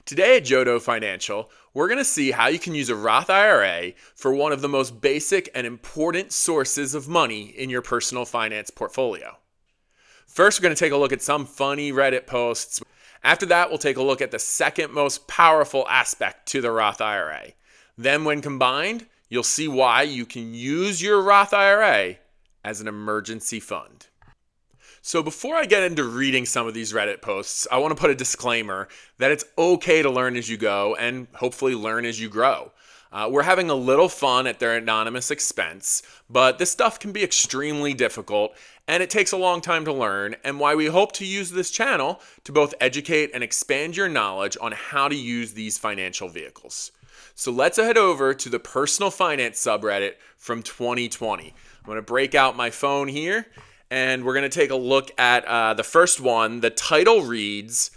Today at Jodo Financial, we're going to see how you can use a Roth IRA for one of the most basic and important sources of money in your personal finance portfolio. First, we're going to take a look at some funny Reddit posts. After that, we'll take a look at the second most powerful aspect to the Roth IRA. Then, when combined, you'll see why you can use your Roth IRA as an emergency fund. So before I get into reading some of these Reddit posts, I want to put a disclaimer that it's okay to learn as you go and hopefully learn as you grow. We're having a little fun at their anonymous expense, but this stuff can be extremely difficult and it takes a long time to learn, and why we hope to use this channel to both educate and expand your knowledge on how to use these financial vehicles. So let's head over to the personal finance subreddit from 2020. I'm going to break out my phone here. And we're going to take a look at the first one. The title reads,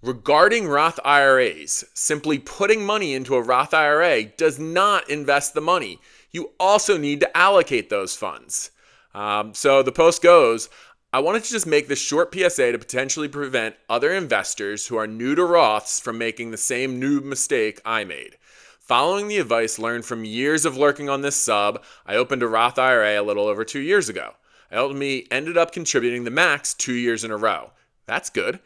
regarding Roth IRAs, simply putting money into a Roth IRA does not invest the money. You also need to allocate those funds. So the post goes, I wanted to just make this short PSA to potentially prevent other investors who are new to Roths from making the same noob mistake I made. Following the advice learned from years of lurking on this sub, I opened a Roth IRA a little over 2 years ago. I ultimately ended up contributing the max 2 years in a row. That's good.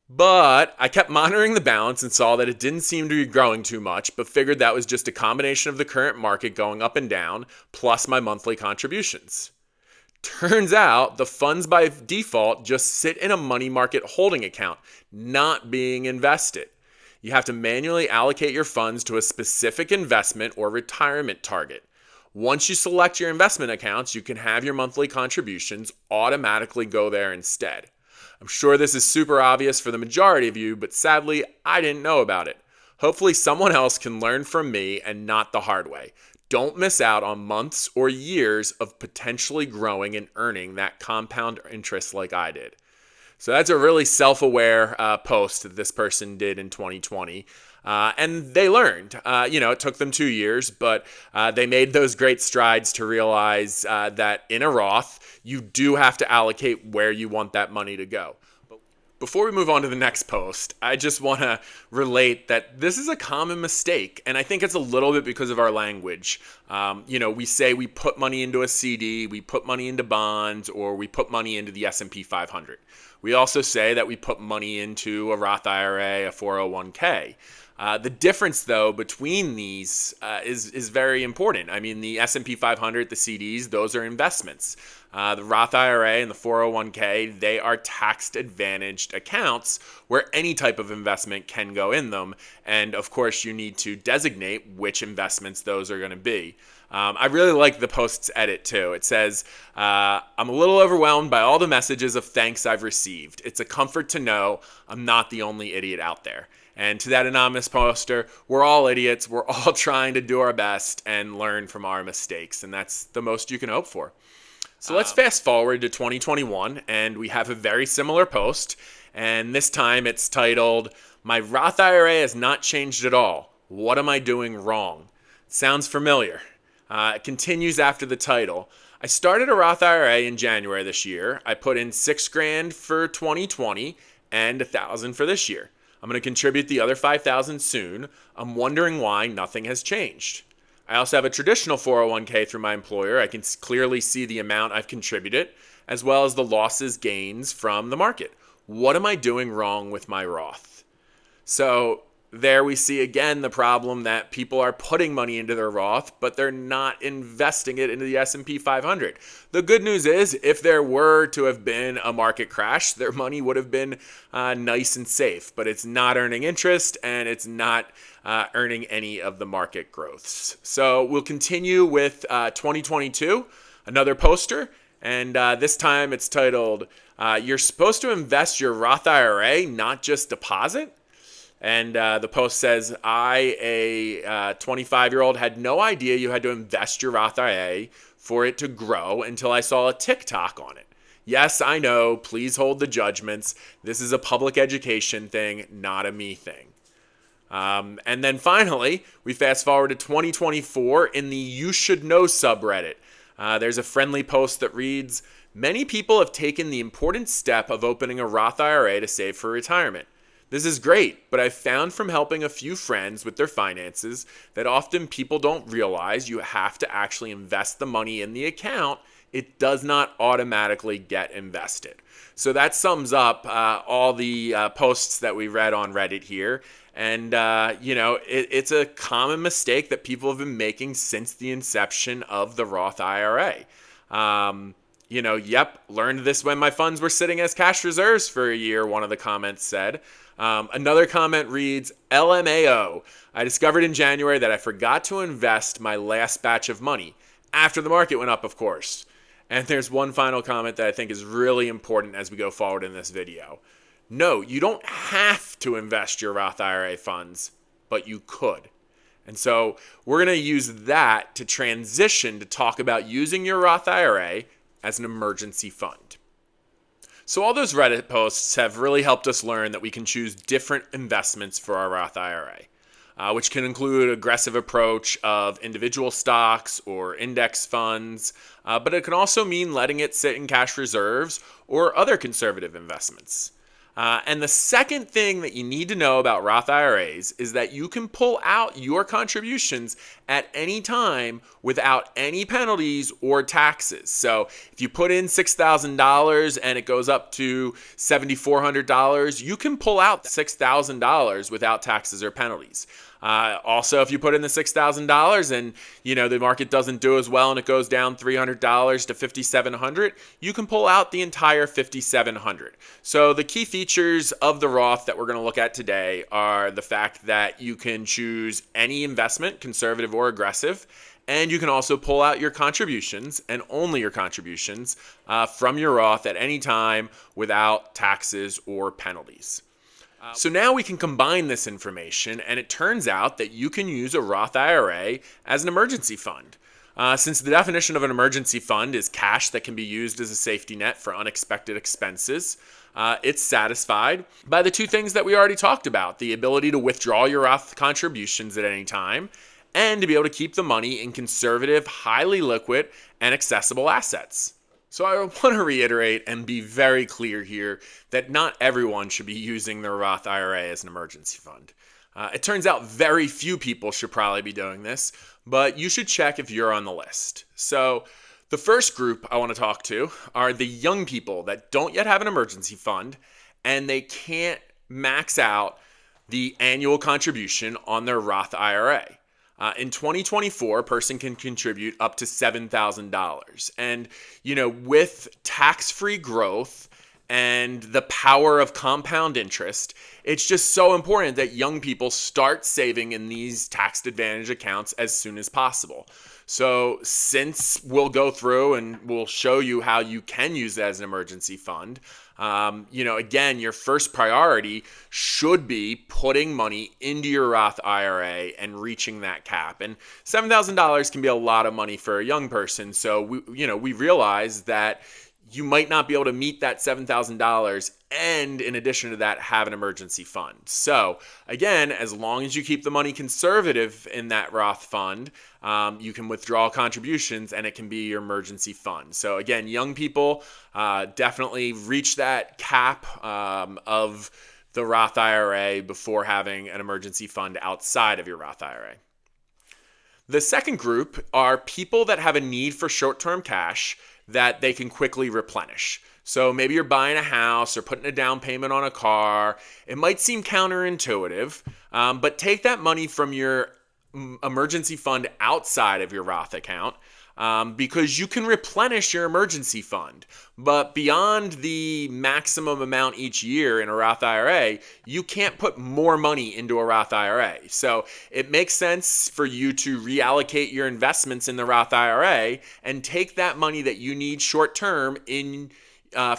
But I kept monitoring the balance and saw that it didn't seem to be growing too much, but figured that was just a combination of the current market going up and down, plus my monthly contributions. Turns out the funds by default just sit in a money market holding account, not being invested. You have to manually allocate your funds to a specific investment or retirement target. Once you select your investment accounts, you can have your monthly contributions automatically go there instead. I'm sure this is super obvious for the majority of you, but sadly, I didn't know about it. Hopefully someone else can learn from me and not the hard way. Don't miss out on months or years of potentially growing and earning that compound interest like I did. So that's a really self-aware post that this person did in 2020. And they learned. It took them 2 years, but they made those great strides to realize that in a Roth, you do have to allocate where you want that money to go. Before we move on to the next post, I just want to relate that this is a common mistake, and I think it's a little bit because of our language. We say we put money into a CD, we put money into bonds, or we put money into the S&P 500. We also say that we put money into a Roth IRA, a 401k. The difference, though, between these is very important. I mean, the S&P 500, the CDs, those are investments. The Roth IRA and the 401k, they are tax-advantaged accounts where any type of investment can go in them. And, of course, you need to designate which investments those are going to be. I really like the post's edit, too. It says, I'm a little overwhelmed by all the messages of thanks I've received. It's a comfort to know I'm not the only idiot out there. And to that anonymous poster, we're all idiots. We're all trying to do our best and learn from our mistakes. And that's the most you can hope for. So let's fast forward to 2021, and we have a very similar post. And this time it's titled, My Roth IRA has not changed at all. What am I doing wrong? Sounds familiar. It continues after the title. I started a Roth IRA in January this year. I put in $6,000 for 2020 and $1,000 for this year. I'm going to contribute the other $5,000 soon. I'm wondering why nothing has changed. I also have a traditional 401k through my employer. I can clearly see the amount I've contributed, as well as the losses, gains from the market. What am I doing wrong with my Roth? So there we see again the problem that people are putting money into their Roth, but they're not investing it into the S&P 500. The good news is, if there were to have been a market crash, their money would have been nice and safe, but it's not earning interest and it's not earning any of the market growths. So we'll continue with 2022, another poster, and this time it's titled, You're supposed to invest your Roth IRA, not just deposit? And the post says, I, a 25-year-old, had no idea you had to invest your Roth IRA for it to grow until I saw a TikTok on it. Yes, I know. Please hold the judgments. This is a public education thing, not a me thing. And then finally, we fast forward to 2024 in the You Should Know subreddit. There's a friendly post that reads, Many people have taken the important step of opening a Roth IRA to save for retirement. This is great, but I've found from helping a few friends with their finances that often people don't realize you have to actually invest the money in the account. It does not automatically get invested. So that sums up all the posts that we read on Reddit here. And, it's a common mistake that people have been making since the inception of the Roth IRA. Learned this when my funds were sitting as cash reserves for a year, one of the comments said. Another comment reads, LMAO. I discovered in January that I forgot to invest my last batch of money, after the market went up, of course. And there's one final comment that I think is really important as we go forward in this video. No, you don't have to invest your Roth IRA funds, but you could. And so we're going to use that to transition to talk about using your Roth IRA as an emergency fund. So all those Reddit posts have really helped us learn that we can choose different investments for our Roth IRA, which can include an aggressive approach of individual stocks or index funds, but it can also mean letting it sit in cash reserves or other conservative investments. And the second thing that you need to know about Roth IRAs is that you can pull out your contributions at any time without any penalties or taxes. So if you put in $6,000 and it goes up to $7,400, you can pull out $6,000 without taxes or penalties. Also, if you put in the $6,000 and the market doesn't do as well and it goes down $300 to $5,700, you can pull out the entire $5,700. So the key features of the Roth that we're going to look at today are the fact that you can choose any investment, conservative or aggressive, and you can also pull out your contributions and only your contributions from your Roth at any time without taxes or penalties. So now we can combine this information, and it turns out that you can use a Roth IRA as an emergency fund. Since the definition of an emergency fund is cash that can be used as a safety net for unexpected expenses, it's satisfied by the two things that we already talked about: the ability to withdraw your Roth contributions at any time, and to be able to keep the money in conservative, highly liquid, and accessible assets. So I want to reiterate and be very clear here that not everyone should be using their Roth IRA as an emergency fund. It turns out very few people should probably be doing this, but you should check if you're on the list. So the first group I want to talk to are the young people that don't yet have an emergency fund and they can't max out the annual contribution on their Roth IRA. In 2024, a person can contribute up to $7,000. And, with tax-free growth and the power of compound interest, it's just so important that young people start saving in these tax-advantaged accounts as soon as possible. So since we'll go through and we'll show you how you can use it as an emergency fund, again, your first priority should be putting money into your Roth IRA and reaching that cap. And $7,000 can be a lot of money for a young person. So we realize that you might not be able to meet that $7,000 and in addition to that have an emergency fund. So again, as long as you keep the money conservative in that Roth fund, you can withdraw contributions and it can be your emergency fund. So again, young people definitely reach that cap of the Roth IRA before having an emergency fund outside of your Roth IRA. The second group are people that have a need for short-term cash that they can quickly replenish. So maybe you're buying a house or putting a down payment on a car. It might seem counterintuitive, but take that money from your emergency fund outside of your Roth account because you can replenish your emergency fund. But beyond the maximum amount each year in a Roth IRA, you can't put more money into a Roth IRA. So it makes sense for you to reallocate your investments in the Roth IRA and take that money that you need short term in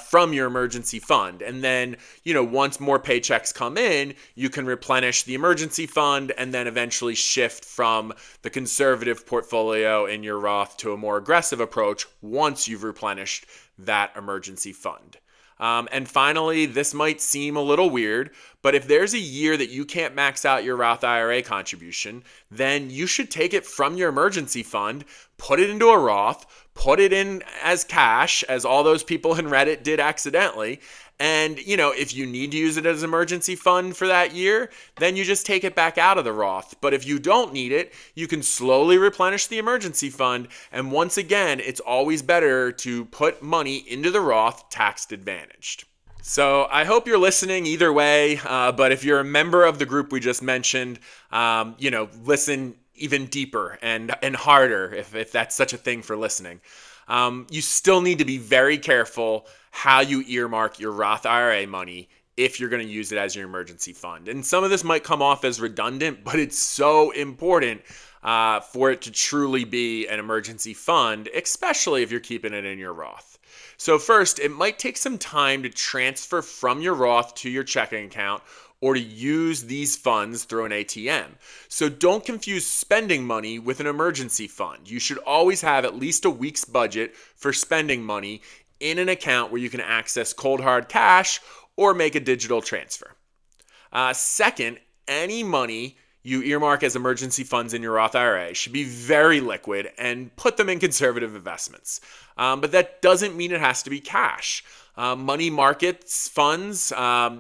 from your emergency fund. And then, once more paychecks come in, you can replenish the emergency fund and then eventually shift from the conservative portfolio in your Roth to a more aggressive approach once you've replenished that emergency fund. And finally, this might seem a little weird, but if there's a year that you can't max out your Roth IRA contribution, then you should take it from your emergency fund, put it into a Roth, put it in as cash, as all those people in Reddit did accidentally, And, if you need to use it as an emergency fund for that year, then you just take it back out of the Roth. But if you don't need it, you can slowly replenish the emergency fund. And once again, it's always better to put money into the Roth tax advantaged. So I hope you're listening either way. But if you're a member of the group we just mentioned, listen even deeper and harder if that's such a thing for listening. You still need to be very careful how you earmark your Roth IRA money if you're going to use it as your emergency fund. And some of this might come off as redundant, but it's so important for it to truly be an emergency fund, especially if you're keeping it in your Roth. So first, it might take some time to transfer from your Roth to your checking account or to use these funds through an ATM. So don't confuse spending money with an emergency fund. You should always have at least a week's budget for spending money in an account where you can access cold hard cash or make a digital transfer. Second, any money you earmark as emergency funds in your Roth IRA should be very liquid and put them in conservative investments. But that doesn't mean it has to be cash. Money markets funds, are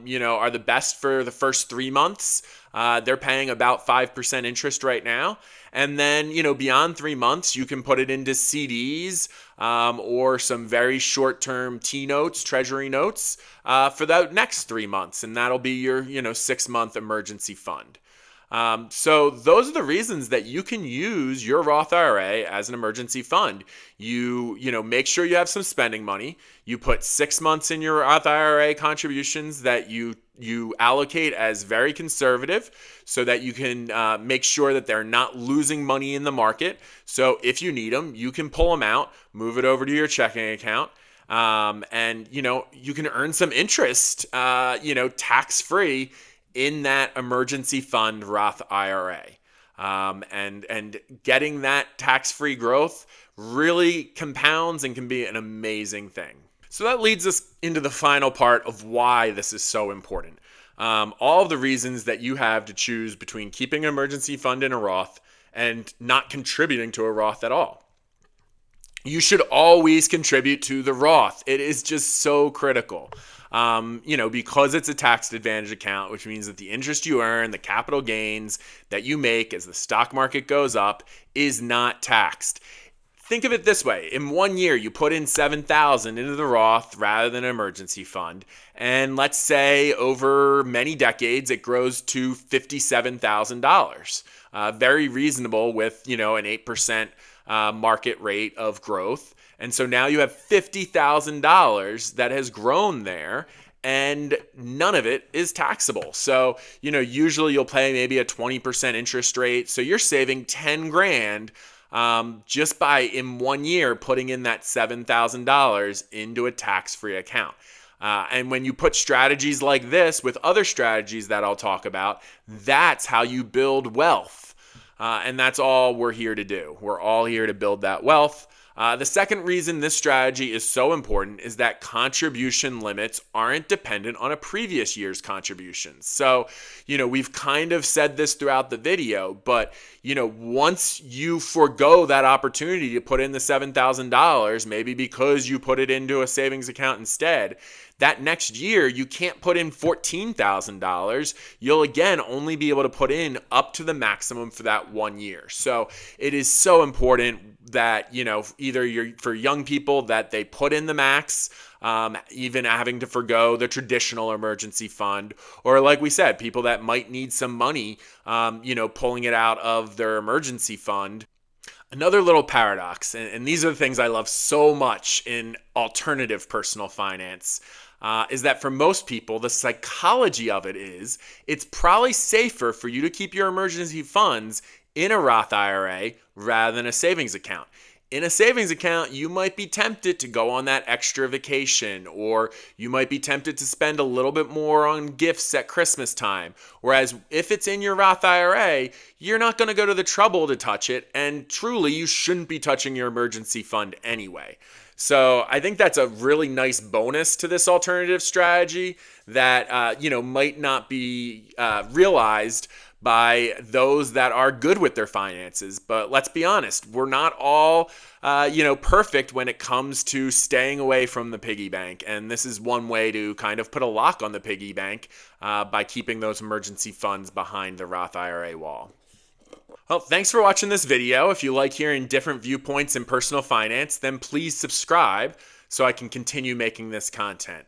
the best for the first 3 months. They're paying about 5% interest right now. And then, beyond 3 months, you can put it into CDs or some very short-term T-notes, treasury notes for the next 3 months. And that'll be your, 6-month emergency fund. So those are the reasons that you can use your Roth IRA as an emergency fund. You make sure you have some spending money. You put 6 months in your Roth IRA contributions that you allocate as very conservative so that you can make sure that they're not losing money in the market. So if you need them, you can pull them out, move it over to your checking account. And you can earn some interest, tax-free in that emergency fund Roth IRA. And getting that tax-free growth really compounds and can be an amazing thing. So that leads us into the final part of why this is so important. All of the reasons that you have to choose between keeping an emergency fund in a Roth and not contributing to a Roth at all. You should always contribute to the Roth. It is just so critical. Because it's a tax advantage account, which means that the interest you earn, the capital gains that you make as the stock market goes up is not taxed. Think of it this way. In 1 year, you put in $7,000 into the Roth rather than an emergency fund. And let's say over many decades, it grows to $57,000. Very reasonable with, an 8% market rate of growth. And so now you have $50,000 that has grown there, and none of it is taxable. So, usually you'll pay maybe a 20% interest rate. So you're saving 10 grand just by in 1 year putting in that $7,000 into a tax-free account. And when you put strategies like this with other strategies that I'll talk about, that's how you build wealth. And that's all we're here to do. We're all here to build that wealth. The second reason this strategy is so important is that contribution limits aren't dependent on a previous year's contributions. So, we've kind of said this throughout the video, but, once you forego that opportunity to put in the $7,000, maybe because you put it into a savings account instead, that next year you can't put in $14,000. You'll again only be able to put in up to the maximum for that 1 year. So it is so important that, either for young people that they put in the max, even having to forgo the traditional emergency fund, or like we said, people that might need some money, pulling it out of their emergency fund. Another little paradox, and these are the things I love so much in alternative personal finance, is that for most people, the psychology of it is it's probably safer for you to keep your emergency funds in a Roth IRA rather than a savings account. In a savings account, you might be tempted to go on that extra vacation, or you might be tempted to spend a little bit more on gifts at Christmas time. Whereas if it's in your Roth IRA, you're not going to go to the trouble to touch it, and truly, you shouldn't be touching your emergency fund anyway. So I think that's a really nice bonus to this alternative strategy that might not be realized by those that are good with their finances. But let's be honest, we're not all perfect when it comes to staying away from the piggy bank. And this is one way to kind of put a lock on the piggy bank by keeping those emergency funds behind the Roth IRA wall. Well, thanks for watching this video. If you like hearing different viewpoints in personal finance, then please subscribe so I can continue making this content.